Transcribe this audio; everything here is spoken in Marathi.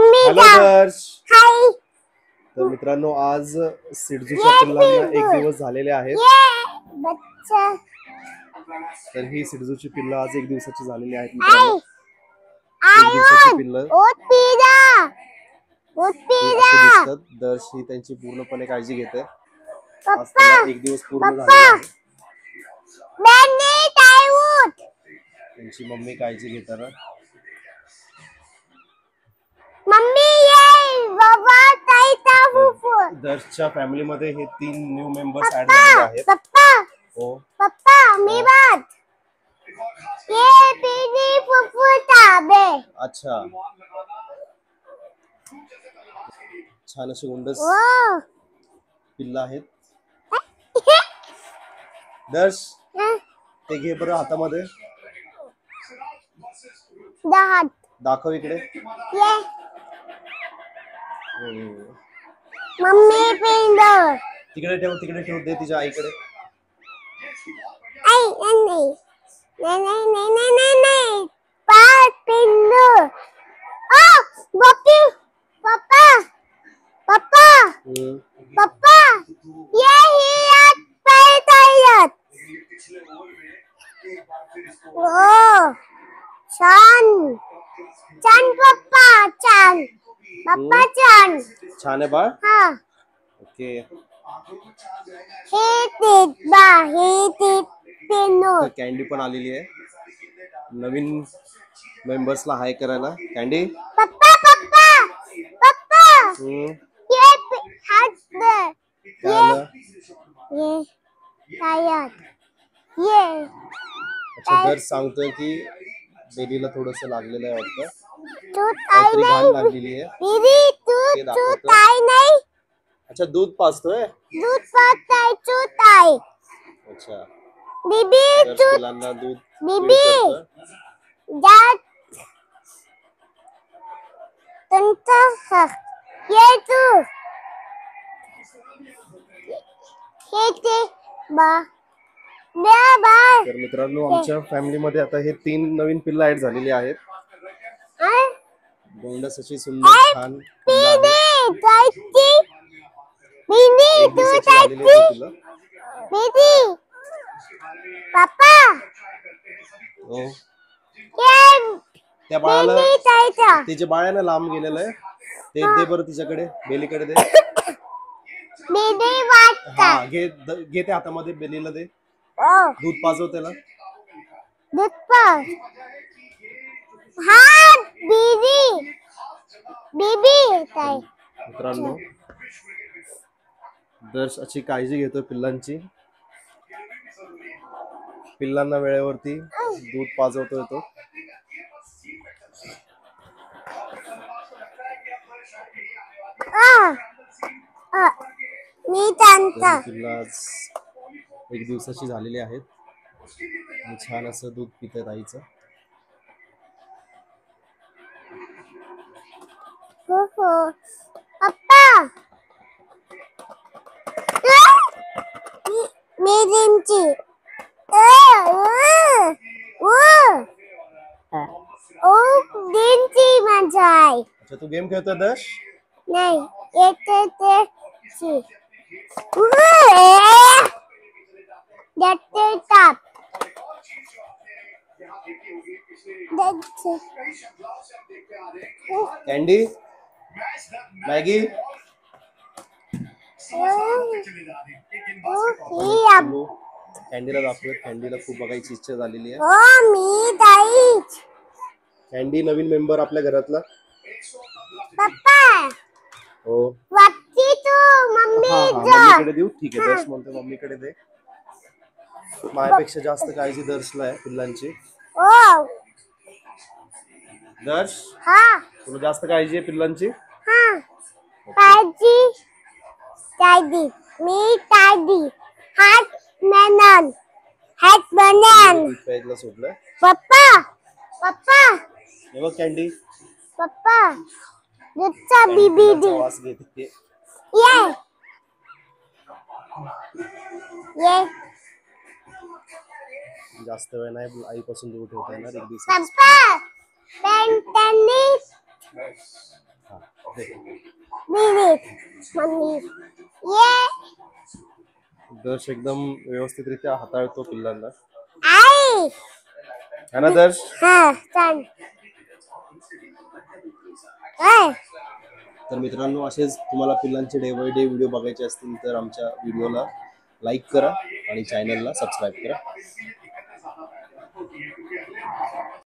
हॅलो दर्श. तर मित्रांनो आज सिडजूच्या पिल्लांना एक दिवस झालेले आहेत. तर ही सिडजूची पिल्लं आज एक दिवसाची झालेली आहेत मित्रांनो. एक दिवसाची पिल्लं दिसतात. दर्श ही त्यांची पूर्णपणे काळजी घेते. आज त्याला एक दिवस पूर्ण झालेला आहे. त्यांची मम्मी काळजी घेताना दर्शच्या फॅमिली मध्ये हे 3 न्यू मेंबर्स ऍड झालेले आहेत. हो पप्पा मी बात ये पीनी फुफू ताबे. अच्छा छान अशी गुंडस पिल्ला आहेत. दर्श ते घे बरं हातामध्ये. दाखव इकडे. मम्मी पिंड तिकडे ठेव दे तिच्या आईकडे. आई नाही नाही नाही नाही नाही पाच पिंड. बप्पी पप्पा पप्पा पप्पा ये ही आत पायत. ओ छान छान पप्पा छान पप्पा छान छान आहे बा. हाँ ओके हे ते पेनो कॅन्डी पण आलेली आहे. नवीन मेंबर्सला हाय करायला. कॅन्डी पप्पा पप्पा पप्पा ये हात दे. ये टायर ये. अच्छा दर सांगतोय की बेबीला थोडस लागलेलं आहे वाटतं. दूध आई घाण लागलेली आहे. दीदी दूध आई नाही. अच्छा दूध पाजतोय. दूध पाजताय दूध आई. अच्छा बीबी दूध दूध बीबी जा तंता ये तू हे ते बा बा. तर मित्रांनो आमच्या फॅमिली मध्ये आता हे 3 नवीन पिल्ला ऍड झालेली आहेत. गोंडस अशी सुंदर छान पप्पा त्या बाळाला तिच्या बाळानं लांब गेलेलं आहे. ते दे बरं तिच्याकडे. बेलीकडे दे. हा घे ते हातामध्ये. बेलीला दे. दूध पाजव त्याला. दूध पाज. हा बीबी बीबी ताई. मित्रांनो दर्श अशी काळजी घेतो पिल्लांची. पिल्लांना वेळेवरती दूध पाजवतोय तो. मी त्यांचा पिल्ला आज एक दिवसाची झालेली आहेत. छान असं दूध पित आहेत आईचं. पप्पा मी दिनची दिनची माझा आहे. अच्छा तू गेम खेळतोय दर्श. नाही येते ते ताप. Candy Maggi कॅन्डीला दाखवूया. कॅन्डीला खूप बघायची इच्छा झालेली आहे. मी दाईच कॅन्डी नवीन मेंबर आपल्या घरातला. पप्पा हो वाटती तू मम्मीकडे देऊ. ठीक आहे दर्श म्हणतो मम्मीकडे दे. माझ्यापेक्षा जास्त काळजी दर्शला आहे पिल्लांची. दर्श तुला जास्त काळजी आहे पिल्लांची. काळजी मी काळजी हात बनन हात बनन. सोडलं पप्पा पप्पा हे बघ कॅन्डी. पप्पा दूधचा बीबी दी. वास घेते. ये ये जास्त वेळ नाही आईपासून दूर ठेवता येणार. एक दिवस पप्पा त्यांनी विहिरीत मम्मी ये दर्श एकदम व्यवस्थितरित्या हाताळतो पिल्लांना, आई है ना दर्श? हा चल काय तर मित्रांनो, असेच तुम्हाला पिल्लांचे डे बाय डे व्हिडिओ बघायचे असतील तर आमच्या व्हिडिओला लाईक करा आणि चॅनलला सबस्क्राईब करा.